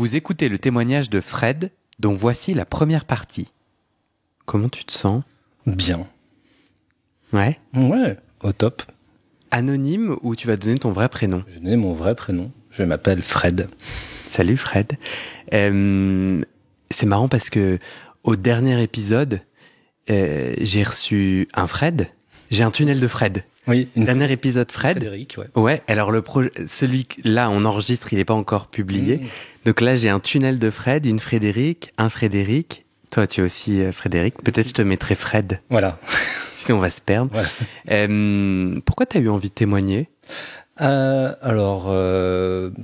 Vous écoutez le témoignage de Fred, dont voici la première partie. Comment tu te sens ? Bien. Ouais ? Ouais, au top. Anonyme ou tu vas donner ton vrai prénom ? Je n'ai mon vrai prénom. Je m'appelle Fred. Salut Fred. C'est marrant parce que au dernier épisode, j'ai reçu un Fred. J'ai un tunnel de Fred. Oui. Dernier épisode Fred. Frédéric, ouais. Ouais. Alors celui-là, on enregistre, il n'est pas encore publié. Donc là, j'ai un tunnel de Fred, une Frédéric, un Frédéric. Toi, tu es aussi Frédéric. Peut-être je te mettrai Fred. Voilà. Sinon, on va se perdre. Voilà. Pourquoi tu as eu envie de témoigner ? Alors,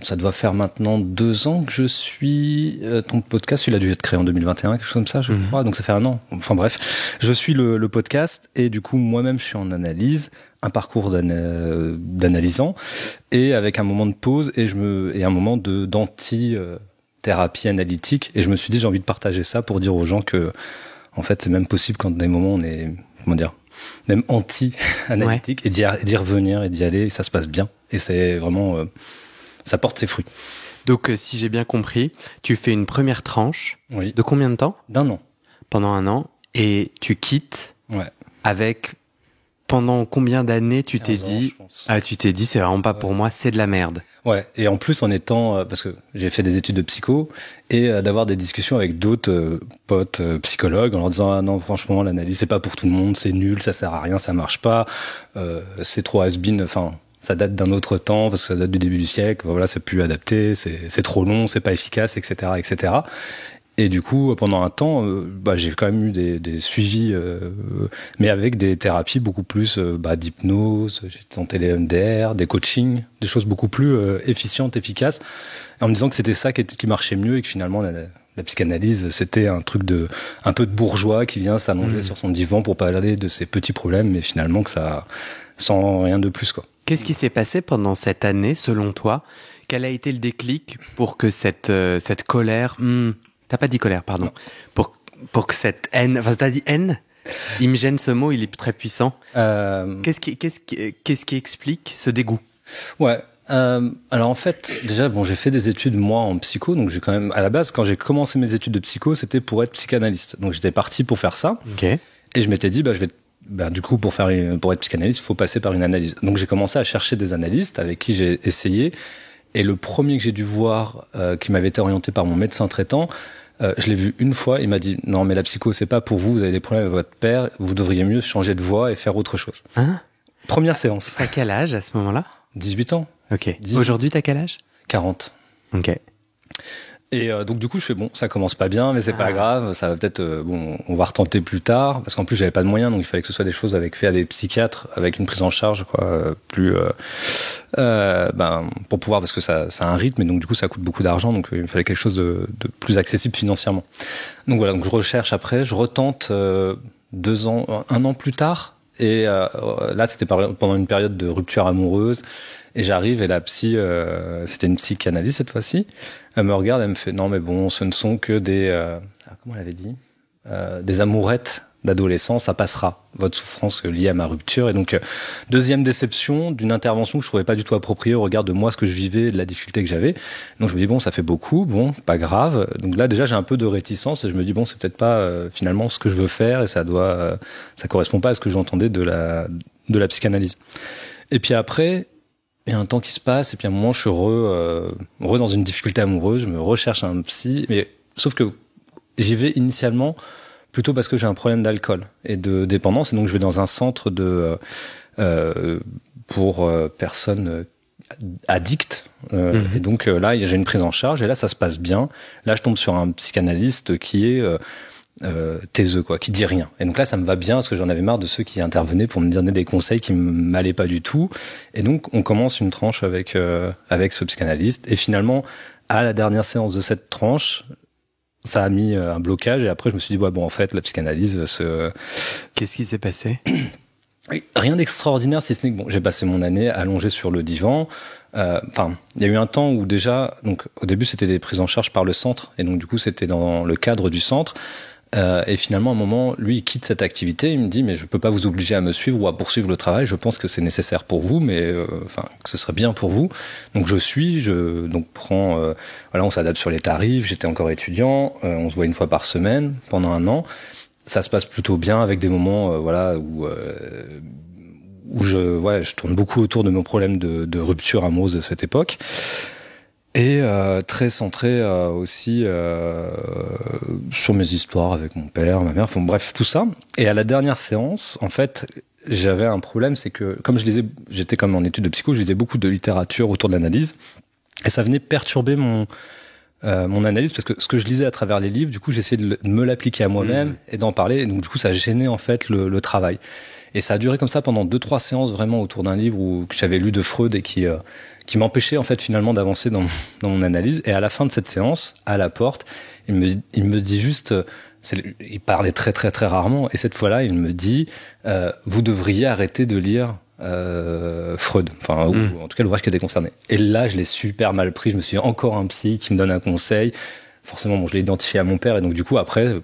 ça doit faire maintenant 2 ans que je suis ton podcast. Il a dû être créé en 2021, quelque chose comme ça, je crois. Donc ça fait 1 an. Enfin bref, je suis le podcast et du coup moi-même je suis en analyse, un parcours d'analysant et avec un moment de pause et un moment d'anti-thérapie analytique. Et je me suis dit j'ai envie de partager ça pour dire aux gens que en fait c'est même possible quand des moments on est même anti-analytique, ouais. et d'y revenir et d'y aller, et ça se passe bien. Et c'est vraiment... ça porte ses fruits. Donc, si j'ai bien compris, tu fais une première tranche. Oui. De combien de temps ? d'1 an. Pendant 1 an. Et tu quittes avec... Pendant combien d'années tu t'es dit... Tu t'es dit, c'est vraiment pas pour moi, c'est de la merde. Ouais, et en plus en étant... parce que j'ai fait des études de psycho, et d'avoir des discussions avec d'autres potes psychologues en leur disant « Ah non, franchement, l'analyse, c'est pas pour tout le monde, c'est nul, ça sert à rien, ça marche pas, c'est trop has-been, enfin... » Ça date d'un autre temps, parce que ça date du début du siècle, voilà, c'est plus adapté, c'est trop long, c'est pas efficace, etc., etc. Et du coup, pendant un temps, j'ai quand même eu des suivis, mais avec des thérapies beaucoup plus d'hypnose, j'ai tenté les MDR, des coachings, des choses beaucoup plus efficientes, efficaces, en me disant que c'était ça qui marchait mieux et que finalement la psychanalyse, c'était un truc un peu de bourgeois qui vient s'allonger sur son divan pour parler de ses petits problèmes, mais finalement que ça, sans rien de plus, quoi. Qu'est-ce qui s'est passé pendant cette année, selon toi ? Quel a été le déclic pour que cette colère... T'as pas dit colère, pardon. Pour que cette haine... Enfin, t'as dit haine ? Il me gêne ce mot, il est très puissant. Qu'est-ce qui explique ce dégoût ? Ouais. Alors en fait, déjà, j'ai fait des études, moi, en psycho. Donc j'ai quand même... À la base, quand j'ai commencé mes études de psycho, c'était pour être psychanalyste. Donc j'étais parti pour faire ça. Okay. Et je m'étais dit, du coup, pour être psychanalyste, il faut passer par une analyse. Donc j'ai commencé à chercher des analystes avec qui j'ai essayé. Et le premier que j'ai dû voir, qui m'avait été orienté par mon médecin traitant, je l'ai vu une fois. Il m'a dit non, mais la psycho, c'est pas pour vous. Vous avez des problèmes avec votre père. Vous devriez mieux changer de voie et faire autre chose. Hein ? Première séance. T'as quel âge à ce moment-là ? 18 ans. Ok. Aujourd'hui, t'as quel âge ? 40. Ok. Et donc du coup, je fais ça commence pas bien, mais c'est pas grave. Ça va peut-être, on va retenter plus tard, parce qu'en plus j'avais pas de moyens, donc il fallait que ce soit des choses faites à des psychiatres, avec une prise en charge, quoi, plus, pour pouvoir, parce que ça a un rythme, et donc du coup ça coûte beaucoup d'argent, donc il fallait quelque chose de plus accessible financièrement. Donc voilà, donc je recherche après, je retente 1 an plus tard, et là c'était pendant une période de rupture amoureuse. Et j'arrive et la psy, c'était une psychanalyste cette fois-ci, elle me regarde, elle me fait non mais bon, ce ne sont que comment elle avait dit, des amourettes d'adolescence, ça passera, votre souffrance liée à ma rupture. Et donc deuxième déception d'une intervention que je trouvais pas du tout appropriée au regard de moi, ce que je vivais, de la difficulté que j'avais. Donc je me dis ça fait beaucoup, pas grave. Donc là déjà j'ai un peu de réticence et je me dis c'est peut-être pas finalement ce que je veux faire et ça correspond pas à ce que j'entendais de la psychanalyse. Et puis après, il y a un temps qui se passe, et puis à un moment, je suis dans une difficulté amoureuse, je me recherche un psy, mais sauf que j'y vais initialement plutôt parce que j'ai un problème d'alcool et de dépendance, et donc je vais dans un centre pour personnes addictes, et donc là, j'ai une prise en charge, et là, ça se passe bien. Là, je tombe sur un psychanalyste qui est... taiseux, qui dit rien. Et donc là, ça me va bien parce que j'en avais marre de ceux qui intervenaient pour me donner des conseils qui m'allaient pas du tout. Et donc, on commence une tranche avec ce psychanalyste. Et finalement, à la dernière séance de cette tranche, ça a mis un blocage. Et après, je me suis dit, en fait, la psychanalyse, Qu'est-ce qui s'est passé ? Rien d'extraordinaire, si ce n'est que j'ai passé mon année allongé sur le divan. Il y a eu un temps où déjà, donc au début, c'était des prises en charge par le centre. Et donc, du coup, c'était dans le cadre du centre. Et finalement, à un moment, lui, il quitte cette activité. Il me dit, mais je peux pas vous obliger à me suivre ou à poursuivre le travail. Je pense que c'est nécessaire pour vous, mais que ce serait bien pour vous. Donc donc prends. Voilà, on s'adapte sur les tarifs. J'étais encore étudiant. On se voit une fois par semaine pendant 1 an. Ça se passe plutôt bien avec des moments, où je tourne beaucoup autour de mon problème de rupture amoureuse de cette époque. Et très centré aussi sur mes histoires avec mon père, ma mère, enfin bref, tout ça. Et à la dernière séance, en fait, j'avais un problème, c'est que comme j'étais comme en études de psycho, je lisais beaucoup de littérature autour de l'analyse, et ça venait perturber mon analyse, parce que ce que je lisais à travers les livres, du coup, j'essayais de me l'appliquer à moi-même et d'en parler, et donc du coup, ça gênait en fait le travail. Et ça a duré comme ça pendant 2-3 séances vraiment autour d'un livre que j'avais lu de Freud et qui m'empêchait en fait finalement d'avancer dans mon analyse. Et à la fin de cette séance, à la porte, il me dit juste, il parlait très très très rarement, et cette fois-là, il me dit, vous devriez arrêter de lire Freud, enfin ou en tout cas l'ouvrage qui était concerné. Et là, je l'ai super mal pris. Je me suis dit, encore un psy qui me donne un conseil. Forcément, bon, je l'ai identifié à mon père, et donc du coup après,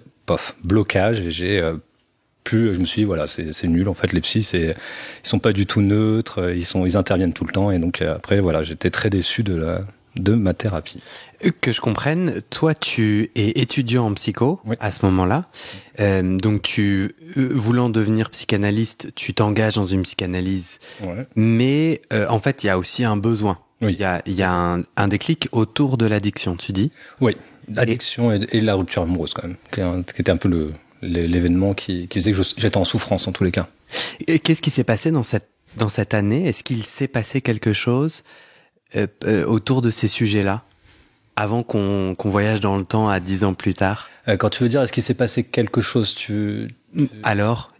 blocage, et je me suis dit, voilà, c'est nul en fait, les psys, ils sont pas du tout neutres, ils interviennent tout le temps, et donc après voilà, j'étais très déçu de ma thérapie. Que je comprenne, toi tu es étudiant en psycho à ce moment-là, donc voulant devenir psychanalyste, tu t'engages dans une psychanalyse, mais en fait il y a aussi un besoin, il y a un déclic autour de l'addiction, tu dis? Oui, l'addiction et la rupture amoureuse quand même, qui était un peu l'événement qui faisait que j'étais en souffrance en tous les cas. Et qu'est-ce qui s'est passé dans cette année? Est-ce qu'il s'est passé quelque chose autour de ces sujets-là avant qu'on voyage dans le temps à 10 ans plus tard? Quand tu veux dire est-ce qu'il s'est passé quelque chose, Alors,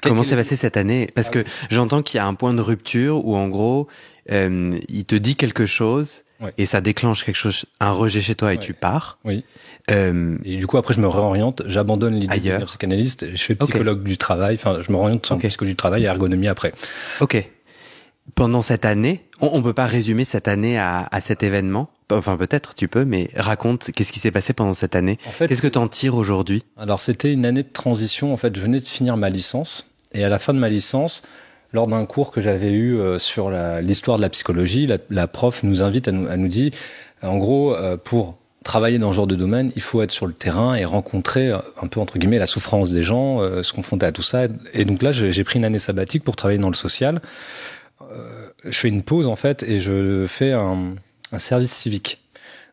comment s'est passé cette année? Parce que j'entends qu'il y a un point de rupture où en gros, il te dit quelque chose et ça déclenche quelque chose, un rejet chez toi, et tu pars. Oui. Et du coup, après, je me réoriente, j'abandonne l'idée de devenir psychanalyste, et je fais psychologue du travail, enfin, je me réoriente sur psychologie du travail et ergonomie après. Ok. Pendant cette année, on peut pas résumer cette année à cet événement. Enfin, peut-être, tu peux, mais raconte, qu'est-ce qui s'est passé pendant cette année? En fait, qu'est-ce que t'en tires aujourd'hui? Alors, c'était une année de transition. En fait, je venais de finir ma licence, et à la fin de ma licence, lors d'un cours que j'avais eu sur l'histoire de la psychologie, la prof nous invite à nous dire, en gros, pour travailler dans ce genre de domaine, il faut être sur le terrain et rencontrer un peu, entre guillemets, la souffrance des gens, se confronter à tout ça. Et donc là, j'ai pris une année sabbatique pour travailler dans le social. Je fais une pause, en fait, et je fais un service civique.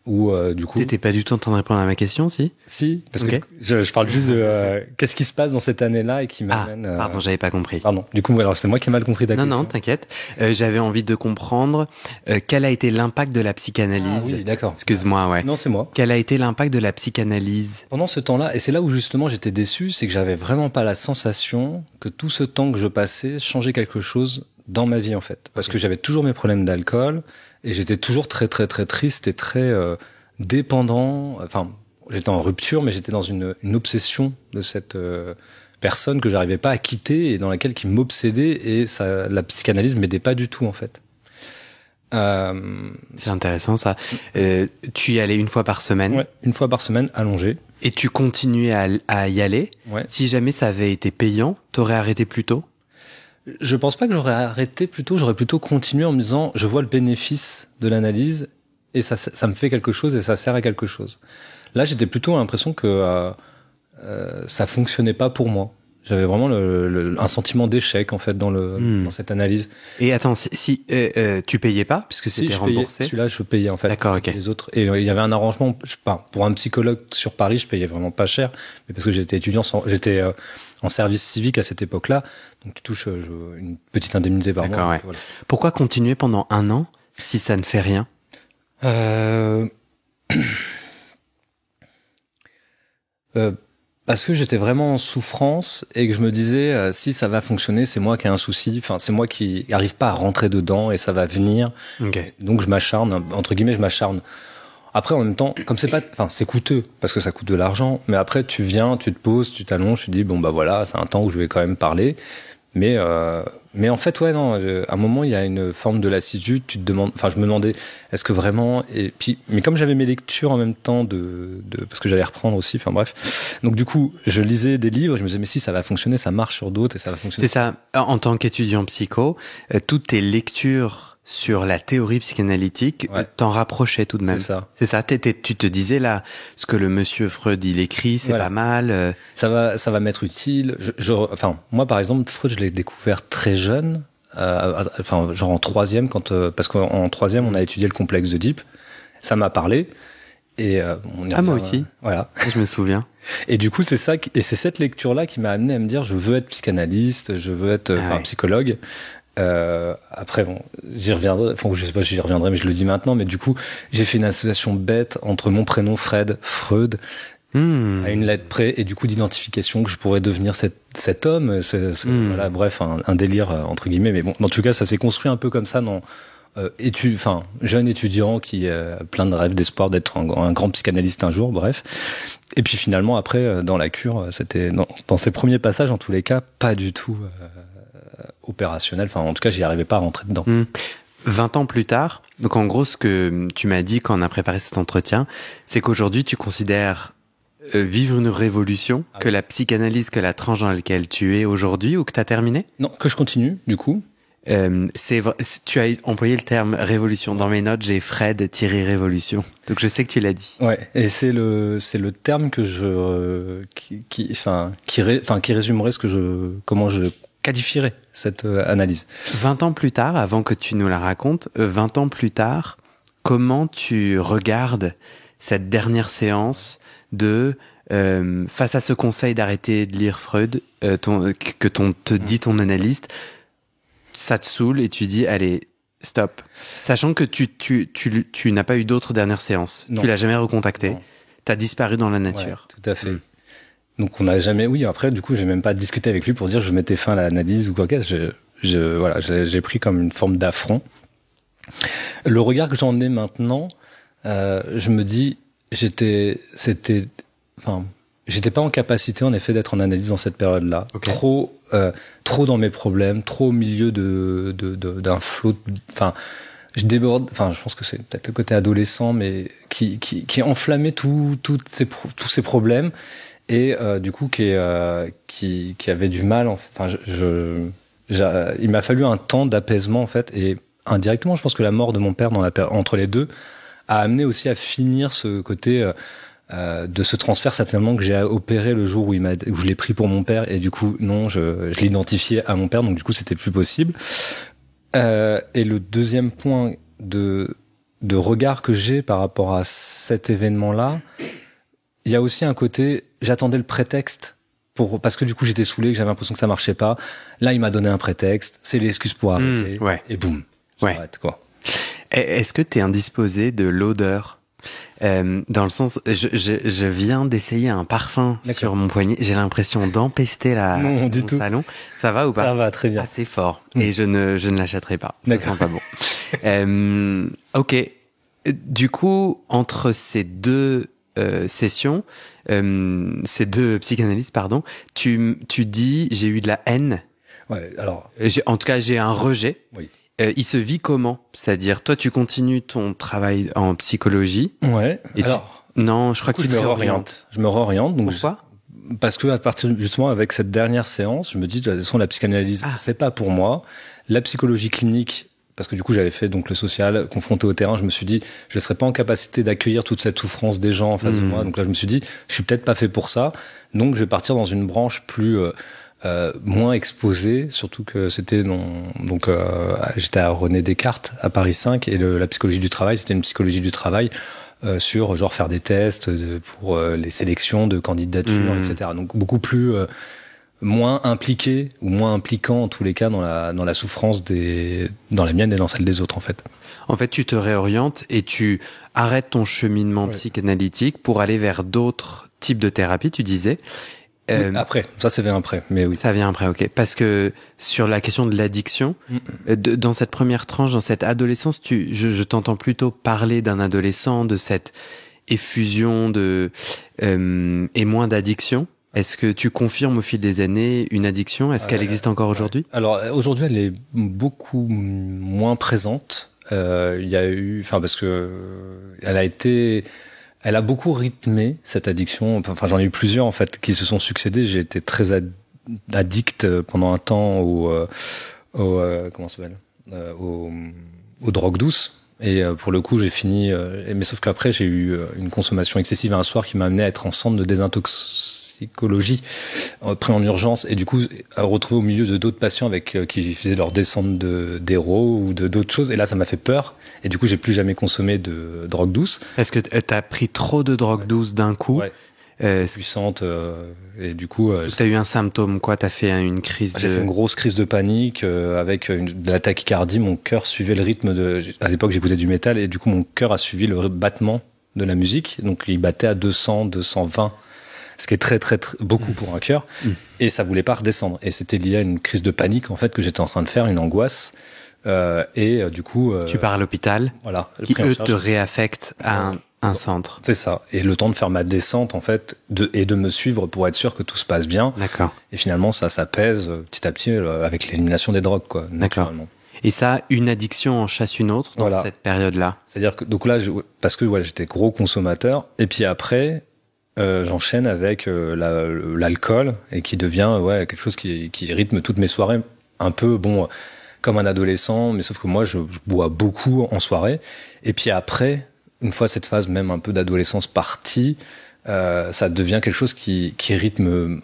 Où, du coup... T'étais pas du tout en train de répondre à ma question, si? Si, parce que je parle juste de qu'est-ce qui se passe dans cette année-là et qui m'amène... pardon, j'avais pas compris. Pardon, du coup, alors c'est moi qui ai mal compris ta question. Non, t'inquiète. J'avais envie de comprendre quel a été l'impact de la psychanalyse. Ah oui, d'accord. Excuse-moi, ouais. Non, c'est moi. Quel a été l'impact de la psychanalyse? Pendant ce temps-là, et c'est là où justement j'étais déçu, c'est que j'avais vraiment pas la sensation que tout ce temps que je passais changeait quelque chose dans ma vie, en fait. Parce que j'avais toujours mes problèmes d'alcool, et j'étais toujours très, très, très triste et très dépendant. Enfin, j'étais en rupture, mais j'étais dans une obsession de cette personne que j'arrivais pas à quitter et dans laquelle qui m'obsédait, et ça, la psychanalyse m'aidait pas du tout, en fait. C'est intéressant, ça. Tu y allais une fois par semaine? Ouais, une fois par semaine, allongé. Et tu continuais à y aller? Ouais. Si jamais ça avait été payant, t'aurais arrêté plus tôt? Je pense pas que j'aurais arrêté plus tôt, j'aurais plutôt continué en me disant, je vois le bénéfice de l'analyse, et ça me fait quelque chose, et ça sert à quelque chose. Là, j'étais plutôt à l'impression que ça fonctionnait pas pour moi. J'avais vraiment un sentiment d'échec, en fait, dans cette analyse. Et attends, si tu payais pas, puisque c'était remboursé? Celui-là, je payais, en fait. D'accord, ok. Les autres, et il y avait un arrangement, je sais pas, pour un psychologue sur Paris, je payais vraiment pas cher, mais parce que j'étais étudiant, j'étais en service civique à cette époque-là, donc tu touches une petite indemnité par mois. D'accord, ouais. Voilà. Pourquoi continuer pendant 1 an si ça ne fait rien? Parce que j'étais vraiment en souffrance et que je me disais, si ça va fonctionner, c'est moi qui ai un souci, enfin c'est moi qui arrive pas à rentrer dedans et ça va venir. Okay. Donc je m'acharne, entre guillemets, je m'acharne. Après, en même temps, comme c'est coûteux, parce que ça coûte de l'argent, mais après tu viens, tu te poses, tu t'allonges, tu te dis, bon bah voilà, c'est un temps où je vais quand même parler. Mais en fait, ouais, non, à un moment, il y a une forme de lassitude. Tu te demandes, enfin, je me demandais, est-ce que vraiment, et puis, mais comme j'avais mes lectures en même temps parce que j'allais reprendre aussi, enfin bref. Donc, du coup, je lisais des livres, je me disais, mais si, ça va fonctionner, ça marche sur d'autres et ça va fonctionner. C'est ça. En tant qu'étudiant psycho, toutes tes lectures sur la théorie psychanalytique t'en rapprochaient tout de même. C'est ça. Tu te disais là, ce que le monsieur Freud il écrit, c'est pas mal. Ça va m'être utile. Enfin, moi par exemple, Freud, je l'ai découvert très jeune. Enfin, genre en troisième, parce qu'en troisième, on a étudié le complexe d'Oedipe. Ça m'a parlé. Et moi aussi. Voilà. Je me souviens. Et du coup, c'est cette lecture-là qui m'a amené à me dire, je veux être psychanalyste, je veux être psychologue. Après, bon, j'y reviendrai. Enfin, je sais pas si j'y reviendrai, mais je le dis maintenant. Mais du coup, j'ai fait une association bête entre mon prénom Freud, à une lettre près, et du coup d'identification que je pourrais devenir cet homme. Voilà, bref, un délire entre guillemets. Mais bon, en tout cas, ça s'est construit un peu comme ça dans jeune étudiant qui a plein de rêves, d'espoir d'être un grand psychanalyste un jour. Bref. Et puis finalement, après, dans la cure, c'était dans ces premiers passages, en tous les cas, pas du tout. Opérationnel, enfin en tout cas j'y arrivais pas à rentrer dedans. 20 ans plus tard, donc en gros ce que tu m'as dit quand on a préparé cet entretien, c'est qu'aujourd'hui tu considères vivre une révolution, que la psychanalyse, que la tranche dans laquelle tu es aujourd'hui ou que tu as terminé ? Non, que je continue du coup. Tu as employé le terme révolution. Dans mes notes, j'ai Fred-révolution. Donc je sais que tu l'as dit. Ouais, et c'est le terme que qui résumerait comment je qualifierais cette analyse. 20 ans plus tard, avant que tu nous la racontes, 20 ans plus tard, comment tu regardes cette dernière séance face à ce conseil d'arrêter de lire Freud, te dit ton analyste, ça te saoule et tu dis allez, stop. Sachant que tu n'as pas eu d'autres dernières séances. Non. Tu l'as jamais recontacté. T'as disparu dans la nature. Ouais, tout à fait. Donc on n'a jamais. Oui, après du coup j'ai même pas discuté avec lui pour dire je mettais fin à l'analyse ou quoi que j'ai pris comme une forme d'affront. Le regard que j'en ai maintenant, je me dis j'étais pas en capacité en effet d'être en analyse dans cette période-là. Okay. Trop dans mes problèmes, trop au milieu d'un flot. Enfin, je déborde. Enfin, je pense que c'est peut-être le côté adolescent, mais qui enflammait tous ces problèmes. Et du coup qui avait du mal. Enfin, il m'a fallu un temps d'apaisement en fait, et indirectement, je pense que la mort de mon père entre les deux a amené aussi à finir ce côté de ce transfert certainement que j'ai opéré le jour où je l'ai pris pour mon père, et du coup non, je l'identifiais à mon père, donc du coup c'était plus possible. Et le deuxième point de regard que j'ai par rapport à cet événement-là, il y a aussi un côté, j'attendais le prétexte parce que du coup j'étais saoulé, que j'avais l'impression que ça marchait pas. Là, il m'a donné un prétexte, c'est l'excuse pour arrêter. Et boum, j'arrête, quoi. Est-ce que t'es indisposé de l'odeur? Dans le sens, je viens d'essayer un parfum sur mon poignet. J'ai l'impression d'empester mon salon. Ça va ou pas? Ça va très bien. Assez fort. Et je ne l'achèterai pas. Ça sent pas bon. Ok. Du coup, entre ces deux sessions, ces deux psychanalyses, pardon, tu dis j'ai eu de la haine. Ouais. Alors. En tout cas, j'ai un rejet. Oui. Il se vit comment? C'est-à-dire, toi, tu continues ton travail en psychologie. Ouais. Et non, je crois que tu te réorientes. Je me réoriente. Donc pourquoi? Parce que à partir justement avec cette dernière séance, je me dis de toute façon la psychanalyse, c'est pas pour moi. La psychologie clinique, parce que du coup j'avais fait donc le social, confronté au terrain, je me suis dit je serais pas en capacité d'accueillir toute cette souffrance des gens en face de moi. Donc là je me suis dit je suis peut-être pas fait pour ça. Donc je vais partir dans une branche plus moins exposée, surtout que c'était j'étais à René Descartes à Paris 5, et la psychologie du travail, c'était une psychologie du travail sur genre faire des tests pour les sélections de candidatures, etc. Donc beaucoup plus moins impliqué ou moins impliquant en tous les cas dans la souffrance dans la mienne et dans celle des autres en fait. En fait, tu te réorientes et tu arrêtes ton cheminement psychanalytique pour aller vers d'autres types de thérapies, tu disais. Après, ça vient après, mais oui. Ça vient après, ok. Parce que sur la question de l'addiction, dans cette première tranche, dans cette adolescence, je t'entends plutôt parler d'un adolescent, de cette effusion et moins d'addiction. Est-ce que tu confirmes au fil des années une addiction? Est-ce qu'elle existe encore aujourd'hui? Alors aujourd'hui, elle est beaucoup moins présente. Il y a eu, parce que elle a beaucoup rythmé cette addiction. Enfin, j'en ai eu plusieurs en fait qui se sont succédés. J'ai été très addict pendant un temps comment ça s'appelle, aux drogues douces. Et pour le coup, j'ai fini. Mais sauf qu'après, j'ai eu une consommation excessive un soir qui m'a amené à être en centre de désintoxicologie, pris en urgence, et du coup, à retrouver au milieu de d'autres patients qui faisaient leur descente d'héros ou d'autres choses. Et là, ça m'a fait peur. Et du coup, j'ai plus jamais consommé de drogue douce. Est-ce que t'as pris trop de drogue douce d'un coup? Ouais. Puissante, et du coup t'as eu un symptôme, quoi? T'as fait une crise j'ai fait une grosse crise de panique avec de la tachycardie. Mon cœur suivait le rythme à l'époque j'écoutais du métal, et du coup mon cœur a suivi le battement de la musique, donc il battait à 200, 220, ce qui est très très, très beaucoup pour un cœur, et ça voulait pas redescendre, et c'était lié à une crise de panique en fait que j'étais en train de faire, une angoisse, et du coup tu pars à l'hôpital, voilà, qui eux te réaffectent à un centre. C'est ça. Et le temps de faire ma descente, en fait, et de me suivre pour être sûr que tout se passe bien. D'accord. Et finalement, ça s'apaise petit à petit avec l'élimination des drogues, quoi. D'accord. Et ça, une addiction en chasse une autre dans cette période-là. C'est-à-dire que, donc là, parce que j'étais gros consommateur. Et puis après, j'enchaîne avec l'alcool, et qui devient quelque chose qui rythme toutes mes soirées. Un peu, comme un adolescent, mais sauf que moi, je bois beaucoup en soirée. Et puis après, une fois cette phase même un peu d'adolescence partie, ça devient quelque chose qui rythme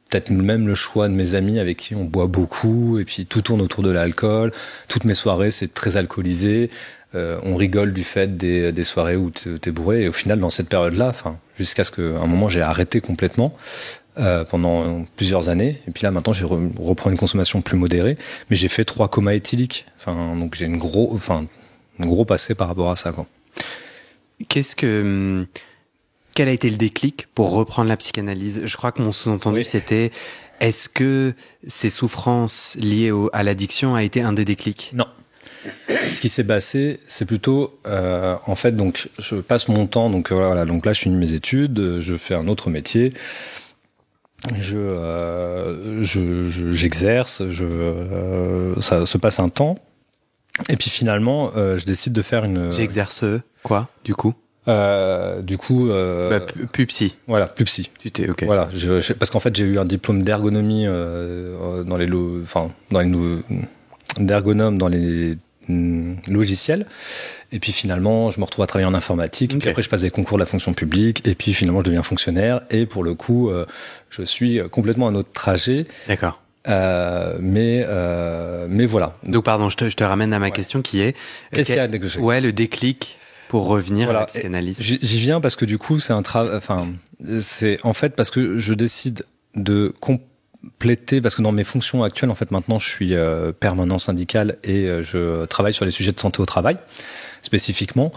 peut-être même le choix de mes amis avec qui on boit beaucoup, et puis tout tourne autour de l'alcool. Toutes mes soirées, c'est très alcoolisé. On rigole du fait des soirées où t'es bourré, et au final, dans cette période-là, jusqu'à ce qu'à un moment, j'ai arrêté complètement pendant plusieurs années. Et puis là, maintenant, je reprends une consommation plus modérée, mais j'ai fait 3 comas éthyliques. Donc j'ai un gros passé par rapport à ça, quoi. Quel a été le déclic pour reprendre la psychanalyse? Je crois que mon sous-entendu c'était, est-ce que ces souffrances liées à l'addiction a été un des déclics? Non. Ce qui s'est passé, c'est plutôt, en fait, donc je passe mon temps, donc voilà, donc là je finis mes études, je fais un autre métier, j'exerce, ça se passe un temps. Et puis finalement, je décide de faire une. J'exerce quoi, du coup? Plus psy. Voilà, plus psy. Tu t'es ok. Voilà, parce qu'en fait j'ai eu un diplôme d'ergonomie d'ergonome dans les logiciels. Et puis finalement, je me retrouve à travailler en informatique. Okay. Puis après, je passe des concours de la fonction publique. Et puis finalement, je deviens fonctionnaire. Et pour le coup, je suis complètement un autre trajet. D'accord. Mais voilà. Donc pardon, je te ramène à ma question qui est qu'est-ce qu'il y a de... Ouais, le déclic pour revenir à la psychanalyse. J'y viens parce que du coup, c'est c'est en fait parce que je décide de compléter, parce que dans mes fonctions actuelles, en fait, maintenant, je suis permanent syndical et je travaille sur les sujets de santé au travail spécifiquement.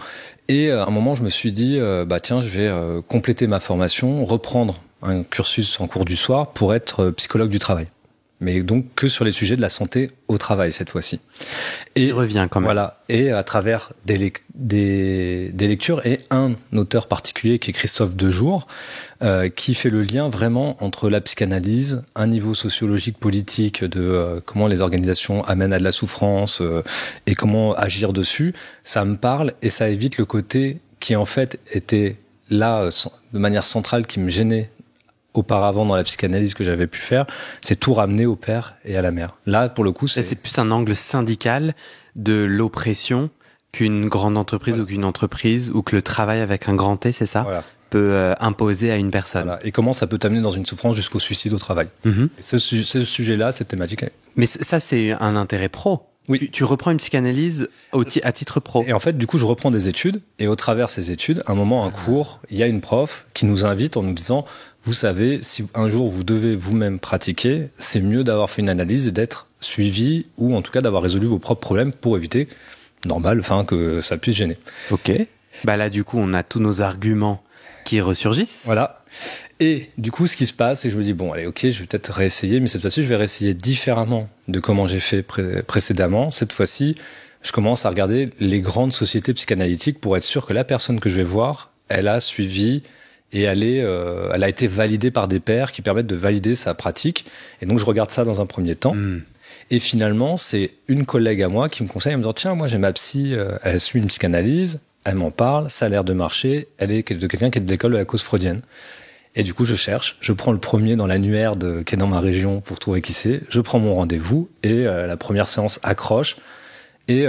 Et à un moment, je me suis dit, tiens, je vais compléter ma formation, reprendre un cursus en cours du soir pour être psychologue du travail. Mais donc que sur les sujets de la santé au travail cette fois-ci. Et il revient quand même. Voilà, et à travers des lectures et un auteur particulier qui est Christophe Dejour, qui fait le lien vraiment entre la psychanalyse, un niveau sociologique, politique de comment les organisations amènent à de la souffrance et comment agir dessus. Ça me parle et ça évite le côté qui en fait était là de manière centrale qui me gênait auparavant dans la psychanalyse que j'avais pu faire, c'est tout ramener au père et à la mère. Là, pour le coup, c'est plus un angle syndical de l'oppression qu'une grande entreprise ou qu'une entreprise ou que le travail avec un grand T, c'est ça, peut imposer à une personne. Voilà. Et comment ça peut t'amener dans une souffrance jusqu'au suicide au travail. Et ce sujet-là, cette thématique. Mais ça, c'est un intérêt pro. Oui. Tu reprends une psychanalyse à titre pro. Et en fait, du coup, je reprends des études. Et au travers de ces études, un moment, un cours, il y a une prof qui nous invite en nous disant, vous savez, si un jour vous devez vous-même pratiquer, c'est mieux d'avoir fait une analyse et d'être suivi, ou en tout cas d'avoir résolu vos propres problèmes pour éviter, que ça puisse gêner. Ok. Là, du coup, on a tous nos arguments qui ressurgissent. Voilà. Et du coup, ce qui se passe, c'est que je me dis, allez, ok, je vais peut-être réessayer, mais cette fois-ci, je vais réessayer différemment de comment j'ai fait précédemment. Cette fois-ci, je commence à regarder les grandes sociétés psychanalytiques pour être sûr que la personne que je vais voir, elle a suivi et elle a été validée par des pairs qui permettent de valider sa pratique. Et donc je regarde ça dans un premier temps. Et finalement, c'est une collègue à moi qui me conseille en me disant tiens, moi j'ai ma psy, elle suit une psychanalyse, elle m'en parle, ça a l'air de marcher, elle est de quelqu'un qui est de l'école de la cause freudienne. Et du coup, je cherche, je prends le premier dans l'annuaire qui est dans ma région pour trouver qui c'est, je prends mon rendez-vous et la première séance accroche. Et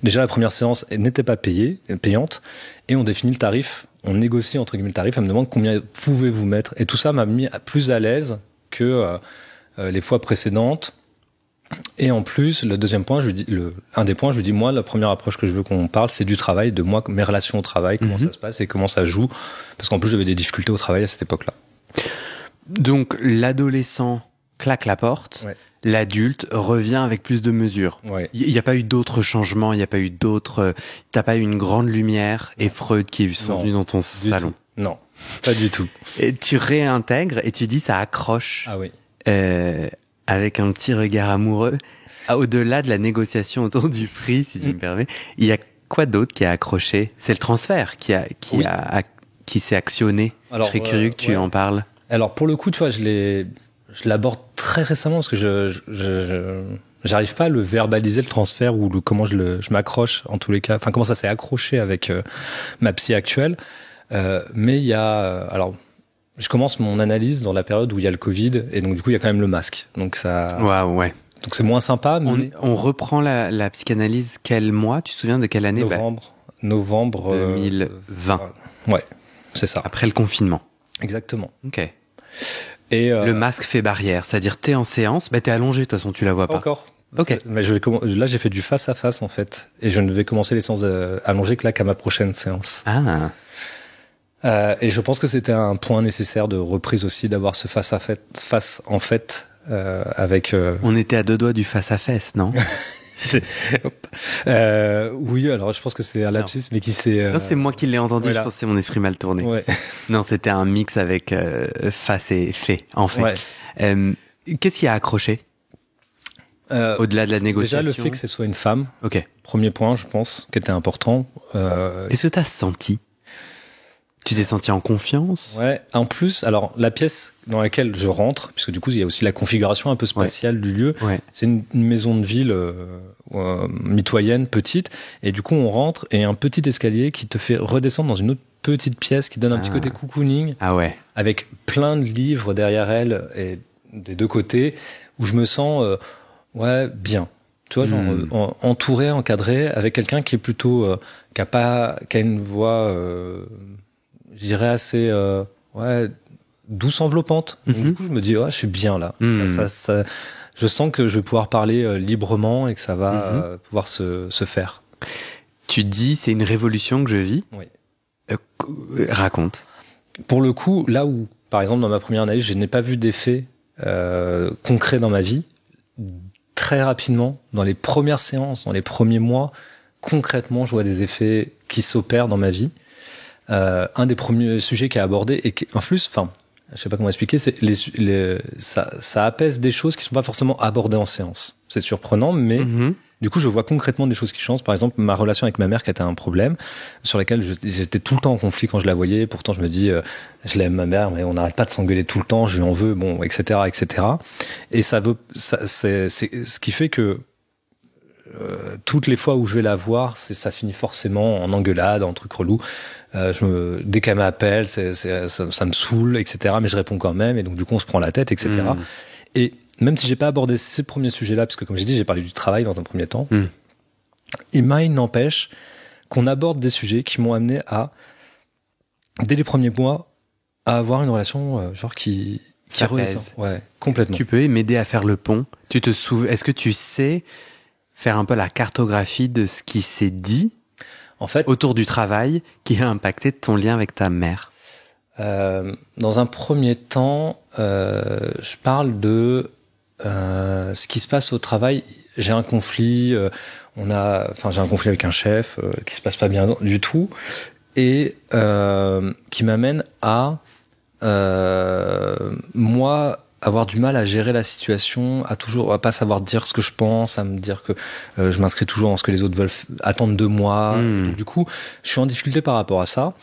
déjà, la première séance n'était pas payante, et on définit le tarif, on négocie entre guillemets le tarif, elle me demande combien pouvez-vous mettre. Et tout ça m'a mis plus à l'aise que les fois précédentes. Et en plus, le deuxième point, un des points, je lui dis, moi, la première approche que je veux qu'on parle, c'est du travail, de moi, mes relations au travail, comment ça se passe et comment ça joue. Parce qu'en plus, j'avais des difficultés au travail à cette époque-là. Donc, l'adolescent claque la porte, l'adulte revient avec plus de mesures. Il n'y a pas eu d'autres changements, il n'y a pas eu d'autres... T'as pas eu une grande lumière et Freud qui est venu dans ton salon. Non, pas du tout. Et tu réintègres et tu dis, ça accroche. Ah oui. Avec un petit regard amoureux, au-delà de la négociation autour du prix, si tu me permets, il y a quoi d'autre qui a accroché? C'est le transfert qui s'est actionné. Alors, je serais curieux que tu en parles. Alors pour le coup, tu vois, je l'aborde très récemment parce que je j'arrive pas à le verbaliser le transfert ou comment je m'accroche en tous les cas. Enfin, comment ça s'est accroché avec ma psy actuelle. Mais il y a alors. Je commence mon analyse dans la période où il y a le Covid et donc du coup il y a quand même le masque. Donc ça. Ouais. Donc c'est moins sympa. Mais... On reprend la psychanalyse quel mois? Tu te souviens de quelle année? Novembre 2020. Ouais, c'est ça. Après le confinement. Exactement. Ok. Et le masque fait barrière, c'est-à-dire t'es en séance, t'es allongé de toute façon, tu la vois pas. Encore. Ok. Mais là j'ai fait du face à face en fait et je ne vais commencer les séances allongées que là qu'à ma prochaine séance. Ah. Et je pense que c'était un point nécessaire de reprise aussi, d'avoir ce face en fait avec. On était à deux doigts du face à face, non? Oui, alors je pense que c'est un lapsus, mais qui s'est. Non, c'est moi qui l'ai entendu. Voilà. Je pense que c'est mon esprit mal tourné. Ouais. Non, c'était un mix avec face et fait, en fait. Ouais. Qu'est-ce qui a accroché au-delà de la négociation? Déjà le fait que ce soit une femme. Ok. Premier point, je pense, qui était important. Qu'est-ce que t'as senti? Tu t'es senti en confiance? Ouais. En plus, alors la pièce dans laquelle je rentre, puisque du coup il y a aussi la configuration un peu spatiale du lieu. Ouais. C'est une maison de ville mitoyenne, petite, et du coup on rentre et un petit escalier qui te fait redescendre dans une autre petite pièce qui donne un petit côté cocooning. Ah ouais. Avec plein de livres derrière elle et des deux côtés où je me sens bien. Tu vois, genre entouré, encadré, avec quelqu'un qui est plutôt qui a une voix je dirais assez douce, enveloppante. Donc, du coup, je me dis, je suis bien là. Ça, je sens que je vais pouvoir parler librement et que ça va pouvoir se faire. Tu dis, c'est une révolution que je vis. Oui. Raconte. Pour le coup, là où, par exemple, dans ma première analyse, je n'ai pas vu d'effet concret dans ma vie, très rapidement, dans les premières séances, dans les premiers mois, concrètement, je vois des effets qui s'opèrent dans ma vie. Un des premiers sujets qui est abordé et qui, en plus, je sais pas comment expliquer, c'est ça apaise des choses qui sont pas forcément abordées en séance. C'est surprenant, mais du coup, je vois concrètement des choses qui changent. Par exemple, ma relation avec ma mère qui était un problème, sur laquelle j'étais tout le temps en conflit quand je la voyais. Pourtant, je me dis, je l'aime ma mère, mais on n'arrête pas de s'engueuler tout le temps. Je lui en veux, bon, etc., etc. Et c'est ce qui fait que toutes les fois où je vais la voir, ça finit forcément en engueulade, en truc relou. Dès qu'elle m'appelle, ça me saoule, etc. Mais je réponds quand même, et donc du coup on se prend la tête, etc. Et même si j'ai pas abordé ces premiers sujets-là, parce que comme j'ai dit, j'ai parlé du travail dans un premier temps, il n'empêche qu'on aborde des sujets qui m'ont amené à, dès les premiers mois, à avoir une relation genre qui redescend. Ouais, complètement. Tu peux m'aider à faire le pont. Est-ce que tu sais faire un peu la cartographie de ce qui s'est dit en fait autour du travail qui a impacté ton lien avec ta mère? Dans un premier temps, je parle de ce qui se passe au travail. J'ai un conflit, j'ai un conflit avec un chef qui se passe pas bien du tout et qui m'amène à moi avoir du mal à gérer la situation, à pas savoir dire ce que je pense, à me dire que je m'inscris toujours dans ce que les autres attendent de moi. Donc, du coup, je suis en difficulté par rapport à ça.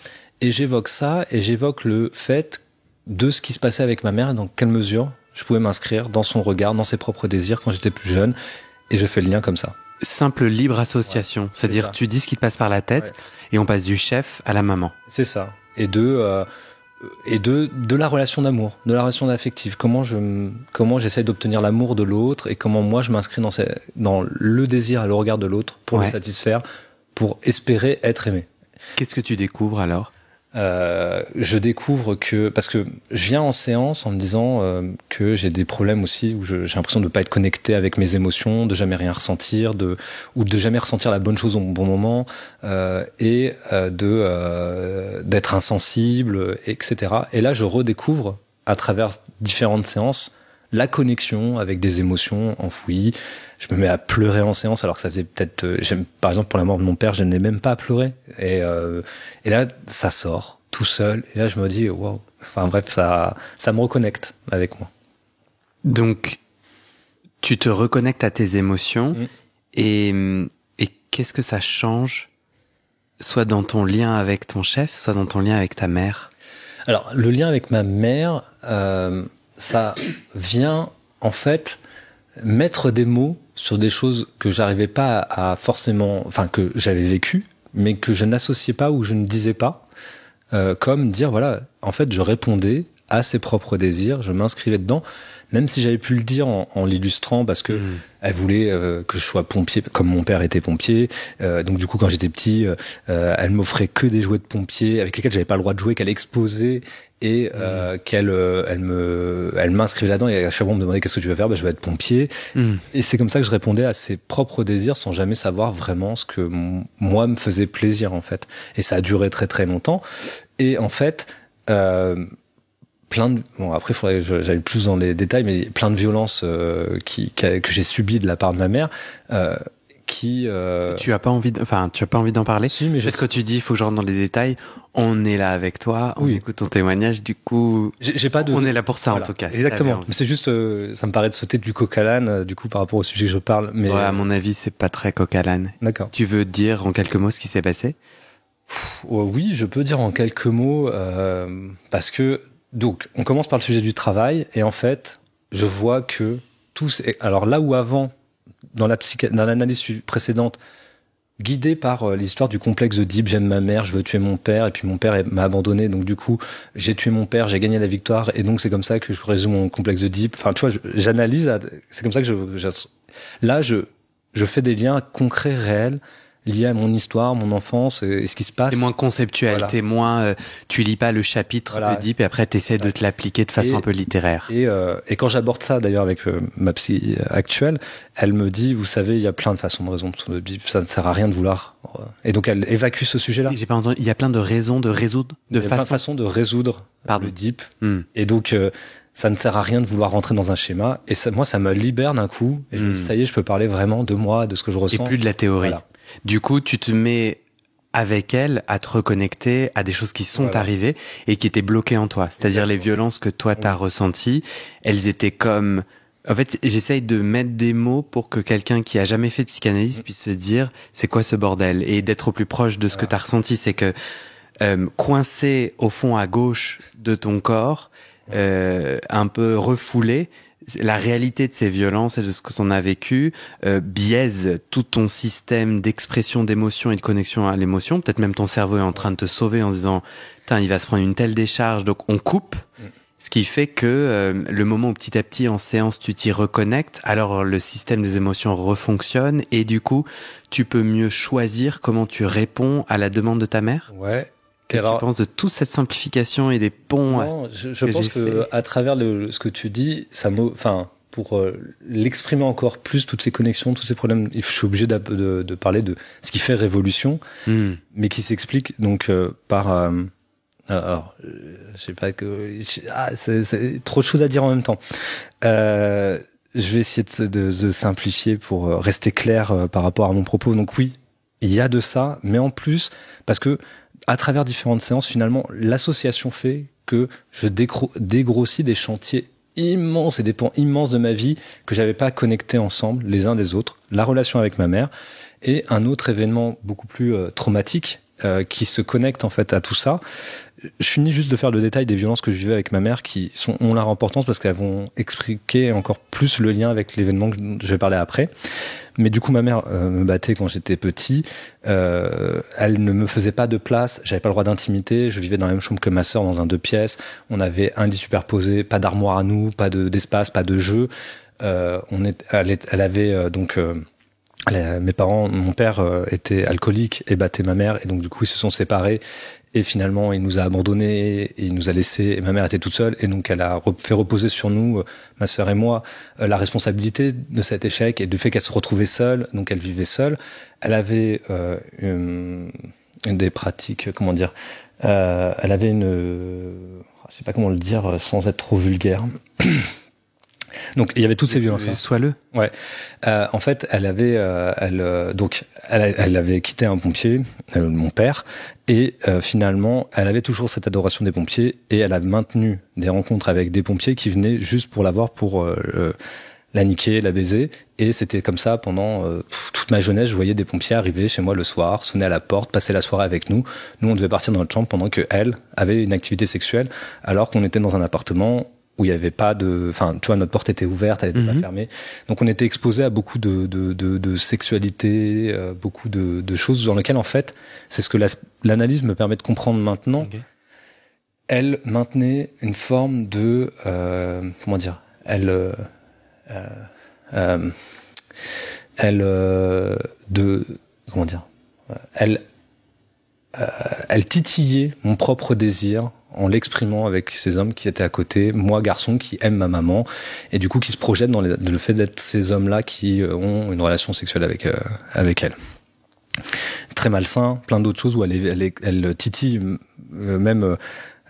Et j'évoque ça, et j'évoque le fait de ce qui se passait avec ma mère, et dans quelle mesure je pouvais m'inscrire dans son regard, dans ses propres désirs quand j'étais plus jeune, et je fais le lien comme ça. Simple libre association, Ouais, c'est-à-dire tu dis ce qui te passe par la tête, et on passe du chef à la maman. C'est ça. Et de la relation d'amour, de la relation affective. Comment j'essaie d'obtenir l'amour de l'autre, et comment moi je m'inscris dans le désir et le regard de l'autre pour le satisfaire, pour espérer être aimé. Qu'est-ce que tu découvres alors ? Je découvre parce que je viens en séance en me disant que j'ai des problèmes aussi où j'ai l'impression de pas être connecté avec mes émotions, de jamais rien ressentir, ou de jamais ressentir la bonne chose au bon moment, et d'être insensible, etc. Et là, je redécouvre à travers différentes séances la connexion avec des émotions enfouies. Je me mets à pleurer en séance alors que ça faisait peut-être... par exemple, pour la mort de mon père, je n'ai même pas à pleurer. Et là, ça sort tout seul. Et là, je me dis, waouh. Enfin bref, ça me reconnecte avec moi. Donc, tu te reconnectes à tes émotions. Et qu'est-ce que ça change, soit dans ton lien avec ton chef, soit dans ton lien avec ta mère ? Alors, le lien avec ma mère... ça vient, en fait, mettre des mots sur des choses que j'arrivais pas à forcément... Enfin, que j'avais vécues, mais que je n'associais pas ou je ne disais pas. Comme dire, voilà, en fait, je répondais à ses propres désirs, je m'inscrivais dedans, même si j'avais pu le dire en l'illustrant, parce que elle voulait que je sois pompier, comme mon père était pompier. Donc du coup, quand j'étais petit, elle m'offrait que des jouets de pompier avec lesquels j'avais pas le droit de jouer, qu'elle exposait, et elle m'inscrivait là-dedans, et à chaque fois on me demandait qu'est-ce que tu veux faire, je vais être pompier. Et c'est comme ça que je répondais à ses propres désirs sans jamais savoir vraiment ce que moi me faisait plaisir, en fait. Et ça a duré très très longtemps. Et en fait, bon, après faudrait que j'aille plus dans les détails, mais plein de violences que j'ai subies de la part de ma mère, tu as pas envie d'en parler? Si, mais quand tu dis il faut que je rentre dans les détails, on est là avec toi, on écoute ton témoignage, du coup on est là pour ça, voilà. En tout cas. Exactement. C'est juste ça me paraît de sauter du coq à l'âne, du coup, par rapport au sujet que je parle, mais à mon avis c'est pas très coq à l'âne. D'accord. Tu veux dire en quelques mots ce qui s'est passé? Oui, je peux dire en quelques mots, parce que donc on commence par le sujet du travail, et en fait je vois que alors là où avant, dans l'analyse précédente, guidé par l'histoire du complexe d'Oedipe, j'aime ma mère, je veux tuer mon père, et puis mon père m'a abandonné, donc du coup j'ai tué mon père, j'ai gagné la victoire, et donc c'est comme ça que je résous mon complexe d'Oedipe. Enfin, tu vois, j'analyse, c'est comme ça que je fais des liens concrets, réels, liés à mon histoire, mon enfance, et ce qui se passe. C'est moins conceptuel, voilà. T'es moins, tu lis pas le chapitre d'Oedipe, et après t'essaies de te l'appliquer de façon un peu littéraire. Et quand j'aborde ça, d'ailleurs, avec ma psy actuelle, elle me dit, vous savez, il y a plein de façons de résoudre Oedipe, ça ne sert à rien de vouloir. Et donc elle évacue ce sujet-là. J'ai pas entendu. Il y a plein de raisons de résoudre, plein de façons de résoudre Oedipe. Et donc ça ne sert à rien de vouloir rentrer dans un schéma. Et ça, moi, ça me libère d'un coup. Et je me dis, ça y est, je peux parler vraiment de moi, de ce que je ressens. Et plus de la théorie. Voilà. Du coup, tu te mets avec elle à te reconnecter à des choses qui sont arrivées et qui étaient bloquées en toi. C'est-à-dire les violences que toi t'as ressenties, elles étaient comme... En fait, j'essaye de mettre des mots pour que quelqu'un qui a jamais fait de psychanalyse puisse se dire c'est quoi ce bordel, et d'être au plus proche de ce que t'as ressenti. C'est que coincé au fond à gauche de ton corps, un peu refoulé, la réalité de ces violences et de ce que t'en as vécu biaise tout ton système d'expression d'émotion et de connexion à l'émotion. Peut-être même ton cerveau est en train de te sauver en se disant il va se prendre une telle décharge, donc on coupe. Ce qui fait que le moment où petit à petit en séance tu t'y reconnectes, alors le système des émotions refonctionne, et du coup tu peux mieux choisir comment tu réponds à la demande de ta mère. Ouais. Qu'est-ce que tu penses de toute cette simplification et des ponts? Non, je pense que à travers ce que tu dis, pour l'exprimer encore plus, toutes ces connexions, tous ces problèmes, je suis obligé de parler de ce qui fait révolution, mais qui s'explique donc par... alors, je sais pas c'est trop de choses à dire en même temps. Je vais essayer de simplifier pour rester clair par rapport à mon propos. Donc oui, il y a de ça, mais en plus, parce que à travers différentes séances, finalement, l'association fait que je dégrossis des chantiers immenses et des pans immenses de ma vie que j'avais pas connectés ensemble, les uns des autres. La relation avec ma mère et un autre événement beaucoup plus traumatique, qui se connectent en fait à tout ça. Je finis juste de faire le détail des violences que je vivais avec ma mère ont leur importance parce qu'elles vont expliquer encore plus le lien avec l'événement que je vais parler après. Mais du coup, ma mère me battait quand j'étais petit. Elle ne me faisait pas de place. J'avais pas le droit d'intimité. Je vivais dans la même chambre que ma sœur dans un 2 pièces. On avait un lit superposé, pas d'armoire à nous, pas d'espace, pas de jeu. Elle avait mes parents, mon père était alcoolique et battait ma mère et donc du coup ils se sont séparés. Et finalement, il nous a abandonnés, et il nous a laissés, et ma mère était toute seule, et donc elle a fait reposer sur nous, ma sœur et moi, la responsabilité de cet échec et du fait qu'elle se retrouvait seule, donc elle vivait seule. Elle avait des pratiques, comment dire, elle avait je sais pas comment le dire sans être trop vulgaire. Donc il y avait toutes ces violences. Sois-le. Ouais. En fait, elle avait quitté un pompier, mon père, et finalement, elle avait toujours cette adoration des pompiers et elle a maintenu des rencontres avec des pompiers qui venaient juste pour la voir, pour la niquer, la baiser. Et c'était comme ça pendant toute ma jeunesse. Je voyais des pompiers arriver chez moi le soir, sonner à la porte, passer la soirée avec nous. Nous, on devait partir dans notre chambre pendant que elle avait une activité sexuelle, alors qu'on était dans un appartement où il y avait pas tu vois, notre porte était ouverte, elle était pas fermée. Donc on était exposé à beaucoup de sexualité, beaucoup de choses dans lesquelles, en fait, c'est ce que l'analyse me permet de comprendre maintenant. Okay. Elle maintenait une forme de, comment dire, elle titillait mon propre désir en l'exprimant avec ces hommes qui étaient à côté, moi garçon qui aime ma maman, et du coup qui se projette dans le fait d'être ces hommes-là qui ont une relation sexuelle avec elle. Très malsain, plein d'autres choses où elle titille même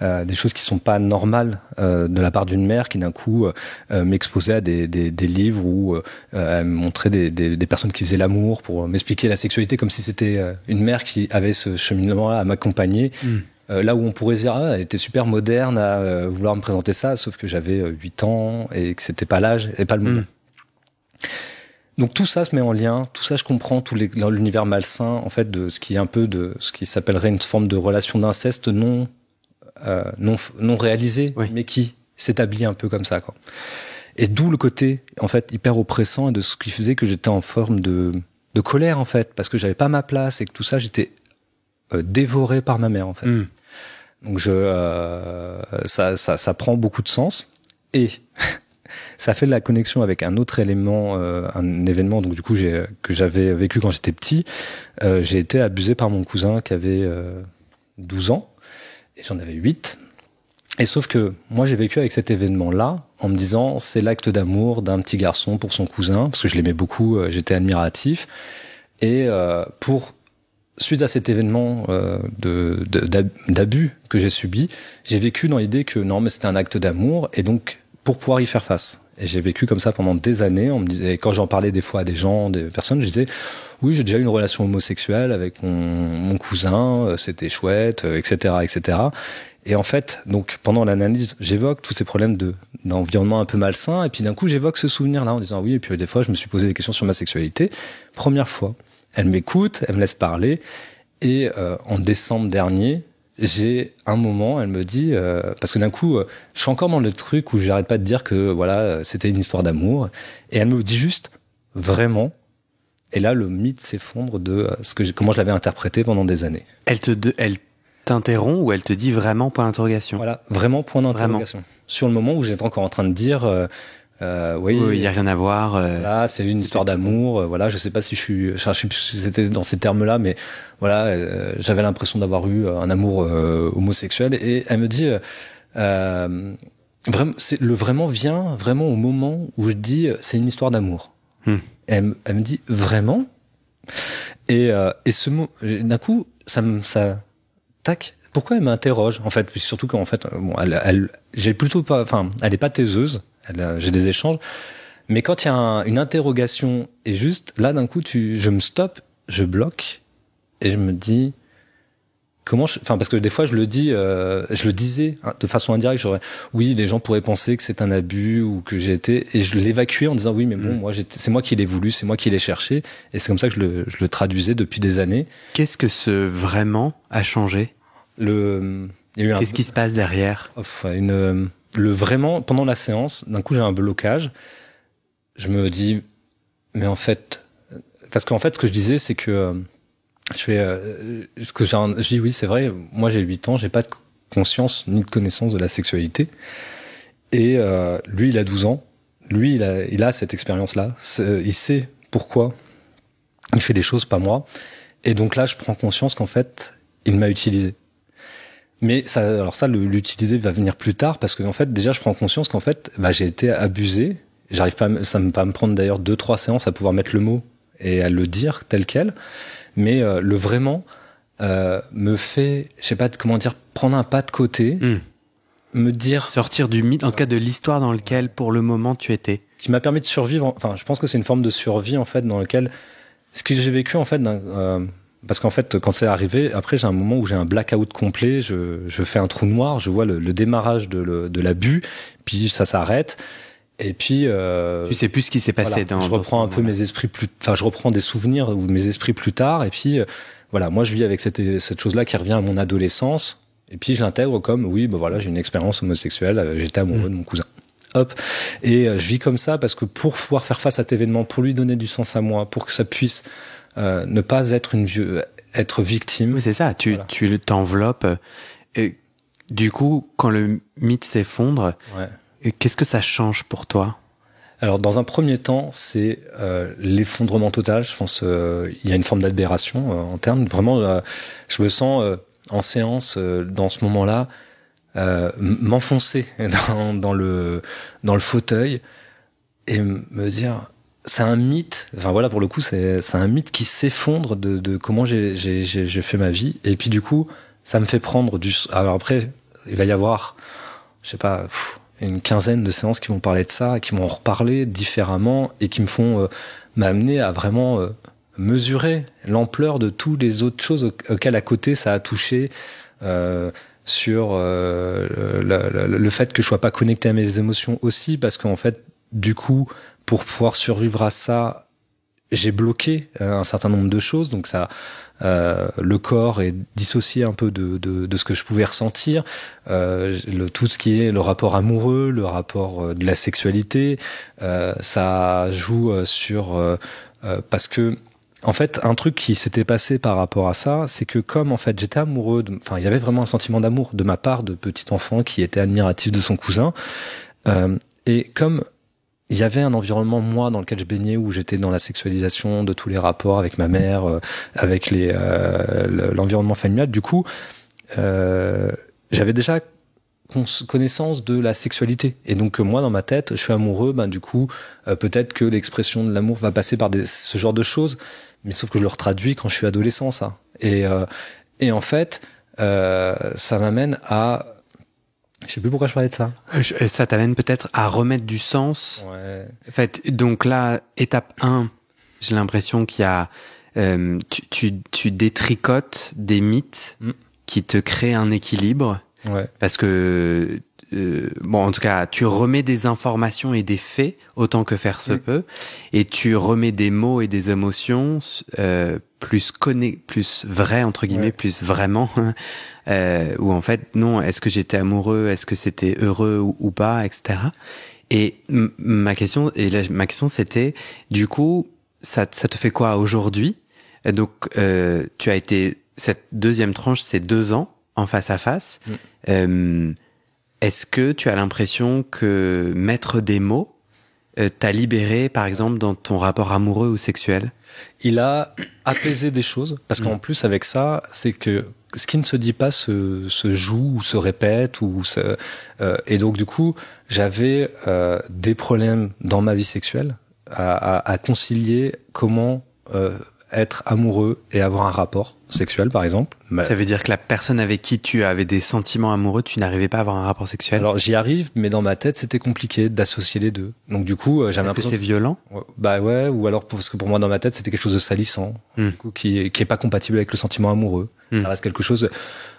des choses qui sont pas normales de la part d'une mère qui d'un coup m'exposait à des livres où elle me montrait des personnes qui faisaient l'amour pour m'expliquer la sexualité comme si c'était une mère qui avait ce cheminement-là à m'accompagner. Là où on pourrait dire elle était super moderne à vouloir me présenter ça, sauf que j'avais 8 ans et que c'était pas l'âge et pas le moment. Donc tout ça se met en lien, tout ça je comprends, l'univers malsain en fait de ce qui est un peu de ce qui s'appellerait une forme de relation d'inceste non réalisée, oui, mais qui s'établit un peu comme ça, quoi. Et d'où le côté en fait hyper oppressant et de ce qui faisait que j'étais en forme de colère en fait, parce que j'avais pas ma place et que tout ça j'étais dévoré par ma mère en fait. Donc ça prend beaucoup de sens et ça fait de la connexion avec un autre élément, un événement donc du coup que j'avais vécu quand j'étais petit. J'ai été abusé par mon cousin qui avait 12 ans et j'en avais 8. Et sauf que moi j'ai vécu avec cet événement-là en me disant c'est l'acte d'amour d'un petit garçon pour son cousin parce que je l'aimais beaucoup, j'étais admiratif et suite à cet événement d'abus que j'ai subi, j'ai vécu dans l'idée que non, mais c'était un acte d'amour et donc pour pouvoir y faire face. Et j'ai vécu comme ça pendant des années. On me disait, quand j'en parlais des fois à des gens, des personnes, je disais oui, j'ai déjà eu une relation homosexuelle avec mon cousin, c'était chouette, etc., etc. Et en fait, donc pendant l'analyse, j'évoque tous ces problèmes d'environnement un peu malsain, et puis d'un coup, j'évoque ce souvenir-là en disant oui. Et puis des fois, je me suis posé des questions sur ma sexualité. Première fois. Elle m'écoute, elle me laisse parler, et en décembre dernier, j'ai un moment, elle me dit, parce que d'un coup, je suis encore dans le truc où j'arrête pas de dire que voilà, c'était une histoire d'amour, et elle me dit juste vraiment, et là le mythe s'effondre de comment je l'avais interprété pendant des années. Elle t'interrompt ou elle te dit vraiment point d'interrogation? Voilà, vraiment point d'interrogation. Sur le moment où j'étais encore en train de dire. Oui, il y a rien à voir. Là, c'est une histoire d'amour. Voilà, je sais pas si je sais plus si c'était dans ces termes-là, mais voilà, j'avais l'impression d'avoir eu un amour homosexuel. Et elle me dit, vraiment vient vraiment au moment où je dis, c'est une histoire d'amour. Elle me dit vraiment. Et ce mot, d'un coup, tac. Pourquoi elle m'interroge en fait, puis surtout qu'en fait, bon, j'ai plutôt pas, enfin, elle est pas taiseuse. J'ai des échanges, mais quand il y a une interrogation et juste là d'un coup je me stoppe, je bloque et je me dis parce que des fois je le disais de façon indirecte, oui, les gens pourraient penser que c'est un abus ou que j'ai été, et je l'évacuais en disant oui, mais bon, c'est moi qui l'ai voulu, c'est moi qui l'ai cherché, et c'est comme ça que je le traduisais depuis des années. Qu'est-ce que ce vraiment a changé? Qu'est-ce qui se passe derrière? Le vraiment, pendant la séance, d'un coup j'ai un blocage. Je me dis, mais en fait, parce qu'en fait, ce que je disais, c'est que je dis oui, c'est vrai, moi j'ai 8 ans, j'ai pas de conscience ni de connaissance de la sexualité. Et lui, il a 12 ans. Lui, il a cette expérience-là. Il sait pourquoi il fait des choses, pas moi. Et donc là, je prends conscience qu'en fait, il m'a utilisé. Mais l'utiliser va venir plus tard, parce que en fait, déjà, je prends conscience qu'en fait, j'ai été abusé. J'arrive pas, ça va me prendre d'ailleurs 2-3 séances à pouvoir mettre le mot et à le dire tel quel. Mais le vraiment me fait, je sais pas comment dire, prendre un pas de côté, me dire, sortir du mythe, en tout cas de l'histoire dans lequel pour le moment tu étais, qui m'a permis de survivre. Enfin, je pense que c'est une forme de survie en fait, dans lequel ce que j'ai vécu en fait, parce qu'en fait quand c'est arrivé, après j'ai un moment où j'ai un blackout complet, je fais un trou noir, je vois le démarrage de l'abus, puis ça s'arrête. Et puis tu sais plus ce qui s'est passé. Voilà, je reprends un peu je reprends des souvenirs ou mes esprits plus tard. Et puis voilà, moi je vis avec cette chose-là qui revient à mon adolescence. Et puis je l'intègre comme oui, voilà, j'ai une expérience homosexuelle, j'étais amoureux de mon cousin. Hop. Et je vis comme ça parce que pour pouvoir faire face à cet événement, pour lui donner du sens à moi, pour que ça puisse ne pas être être victime. Oui, c'est ça. Tu t'enveloppes. Du coup, quand le mythe s'effondre. Ouais. Qu'est-ce que ça change pour toi? Alors, dans un premier temps, c'est l'effondrement total. Je pense il y a une forme d'aberration en termes. Vraiment, je me sens en séance dans ce moment-là m'enfoncer dans le fauteuil et me dire c'est un mythe. Enfin voilà, pour le coup, c'est un mythe qui s'effondre de comment j'ai fait ma vie. Et puis du coup, ça me fait prendre du. Alors après, il va y avoir, je sais pas. Une quinzaine de séances qui vont parler de ça, qui vont en reparler différemment et qui me font m'amener à vraiment mesurer l'ampleur de toutes les autres choses auxquelles à côté ça a touché, sur le fait que je sois pas connecté à mes émotions aussi, parce qu'en fait, du coup, pour pouvoir survivre à ça, j'ai bloqué un certain nombre de choses, donc ça, le corps est dissocié un peu de ce que je pouvais ressentir, tout ce qui est le rapport amoureux, le rapport de la sexualité, ça joue sur parce que en fait un truc qui s'était passé par rapport à ça, c'est que comme en fait j'étais amoureux, il y avait vraiment un sentiment d'amour de ma part de petit enfant qui était admiratif de son cousin, et comme il y avait un environnement, moi, dans lequel je baignais, où j'étais dans la sexualisation de tous les rapports avec ma mère, avec l'environnement familial. Du coup, j'avais déjà connaissance de la sexualité. Et donc, moi, dans ma tête, je suis amoureux, du coup, peut-être que l'expression de l'amour va passer par ce genre de choses. Mais sauf que je le retraduis quand je suis adolescent, ça. Et en fait, ça m'amène à... Je sais plus pourquoi je parlais de ça. Ça t'amène peut-être à remettre du sens. Ouais. En fait, donc là, étape 1, j'ai l'impression qu'il y a... tu détricotes des mythes qui te créent un équilibre. Ouais. Parce que... en tout cas, tu remets des informations et des faits autant que faire se peut, et tu remets des mots et des émotions plus vrais entre guillemets, plus vraiment, où en fait non, est-ce que j'étais amoureux, est-ce que c'était heureux ou pas, etc. Et ma question c'était, du coup, ça te fait quoi aujourd'hui? Donc tu as été, cette deuxième tranche, c'est 2 ans en face à face. Est-ce que tu as l'impression que mettre des mots t'a libéré, par exemple, dans ton rapport amoureux ou sexuel? Il a apaisé des choses, parce qu'en plus, avec ça, c'est que ce qui ne se dit pas se joue ou se répète. Et donc, du coup, j'avais des problèmes dans ma vie sexuelle à concilier comment être amoureux et avoir un rapport sexuel, par exemple. Ça veut dire que la personne avec qui tu avais des sentiments amoureux, tu n'arrivais pas à avoir un rapport sexuel? Alors j'y arrive, mais dans ma tête c'était compliqué d'associer les deux. Donc du coup j'avais l'impression... Est-ce que c'est violent? Bah ouais, ou alors parce que pour moi dans ma tête c'était quelque chose de salissant, du coup, qui est pas compatible avec le sentiment amoureux. Ça reste quelque chose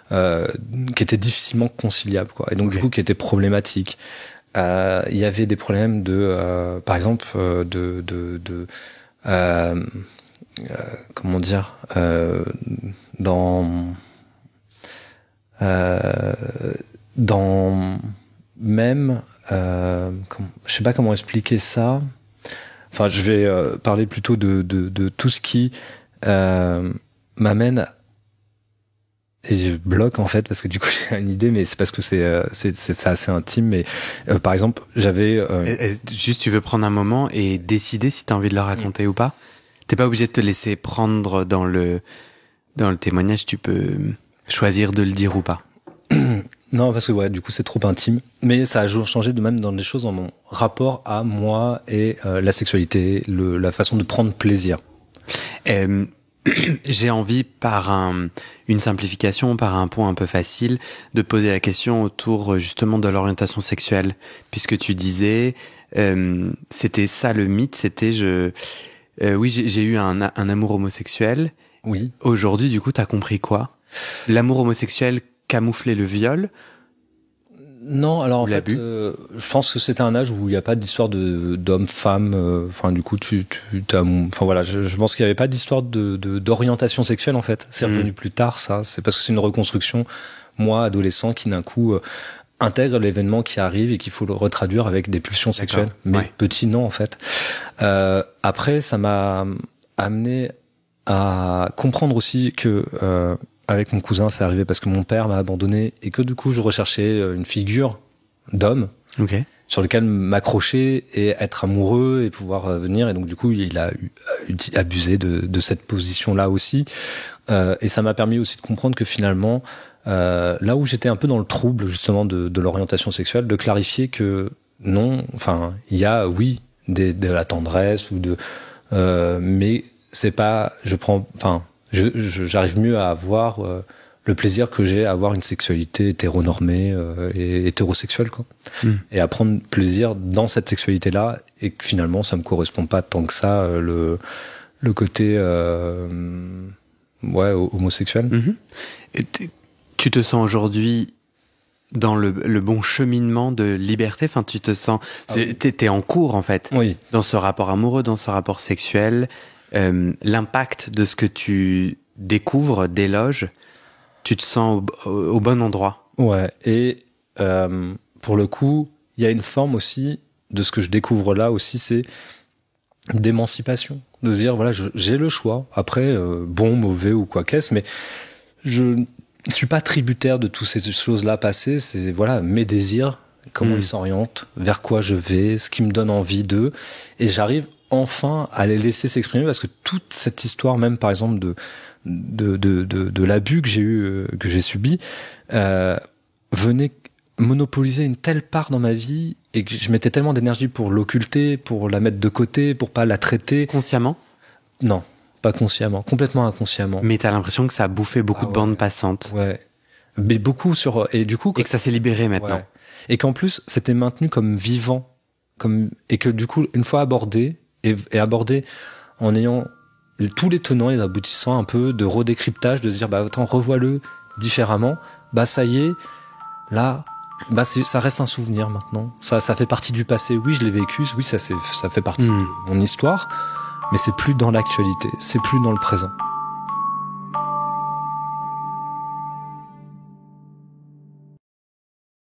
qui était difficilement conciliable, quoi. Et donc du coup qui était problématique. Il y avait des problèmes de, par exemple, comment dire, dans même, je sais pas comment expliquer ça. Enfin, je vais parler plutôt de tout ce qui m'amène. Et je bloque en fait parce que du coup j'ai une idée, mais c'est parce que c'est assez intime. Mais par exemple, j'avais juste, tu veux prendre un moment et décider si t'as envie de le raconter ou pas. T'es pas obligé de te laisser prendre dans le témoignage. Tu peux choisir de le dire ou pas. Non, parce que ouais, du coup c'est trop intime. Mais ça a changé de même dans des choses dans mon rapport à moi et la sexualité, la façon de prendre plaisir. J'ai envie, par une simplification, par un point un peu facile, de poser la question autour justement de l'orientation sexuelle, puisque tu disais, c'était ça le mythe, c'était oui, j'ai eu un amour homosexuel. Oui. Aujourd'hui, du coup, t'as compris quoi? L'amour homosexuel camouflait le viol? Non, alors en fait, je pense que c'était un âge où il n'y a pas d'histoire d'homme-femme. Enfin, du coup, enfin voilà, je pense qu'il n'y avait pas d'histoire d'orientation sexuelle en fait. C'est revenu plus tard, ça. C'est parce que c'est une reconstruction, moi, adolescent, qui d'un coup intègre l'événement qui arrive et qu'il faut le retraduire avec des pulsions sexuelles. Mais petit, non, en fait. Après, ça m'a amené à comprendre aussi que avec mon cousin, c'est arrivé parce que mon père m'a abandonné et que du coup, je recherchais une figure d'homme sur lequel m'accrocher et être amoureux et pouvoir venir. Et donc, du coup, il a abusé de cette position-là aussi. Et ça m'a permis aussi de comprendre que finalement, là où j'étais un peu dans le trouble justement de l'orientation sexuelle, de clarifier que non, enfin, il y a, oui, de la tendresse ou mais c'est pas, j'arrive mieux à avoir le plaisir que j'ai à avoir une sexualité hétéronormée et hétérosexuelle, quoi. Et à prendre plaisir dans cette sexualité-là et que finalement ça me correspond pas tant que ça le côté homosexuel. Et tu te sens aujourd'hui dans le bon cheminement de liberté? Enfin, tu te sens, t'es en cours en fait, dans ce rapport amoureux, dans ce rapport sexuel. L'impact de ce que tu découvres, déloges, tu te sens au bon endroit. Ouais, et pour le coup, il y a une forme aussi de ce que je découvre là aussi, c'est d'émancipation. De se dire, voilà, j'ai le choix, après, bon, mauvais ou quoi qu'est-ce, mais je ne suis pas tributaire de toutes ces choses-là passées, c'est voilà, mes désirs, comment ils s'orientent, vers quoi je vais, ce qui me donne envie d'eux, et j'arrive enfin à les laisser s'exprimer parce que toute cette histoire, même par exemple de l'abus que j'ai subi, venait monopoliser une telle part dans ma vie et que je mettais tellement d'énergie pour l'occulter, pour la mettre de côté, pour pas la traiter. Consciemment? Non, pas consciemment, complètement inconsciemment. Mais t'as l'impression que ça a bouffé beaucoup de bandes passantes. Ouais. Mais beaucoup et du coup. Et que ça s'est libéré maintenant. Ouais. Et qu'en plus, c'était maintenu comme vivant. Et que du coup, une fois abordé, et abordé en ayant tous les tenants et les aboutissants un peu de redécryptage, de se dire, bah, attends, revois-le différemment. Bah, ça y est. Là, bah, ça reste un souvenir maintenant. Ça fait partie du passé. Oui, je l'ai vécu. Oui, ça fait partie de mon histoire. Mais c'est plus dans l'actualité. C'est plus dans le présent.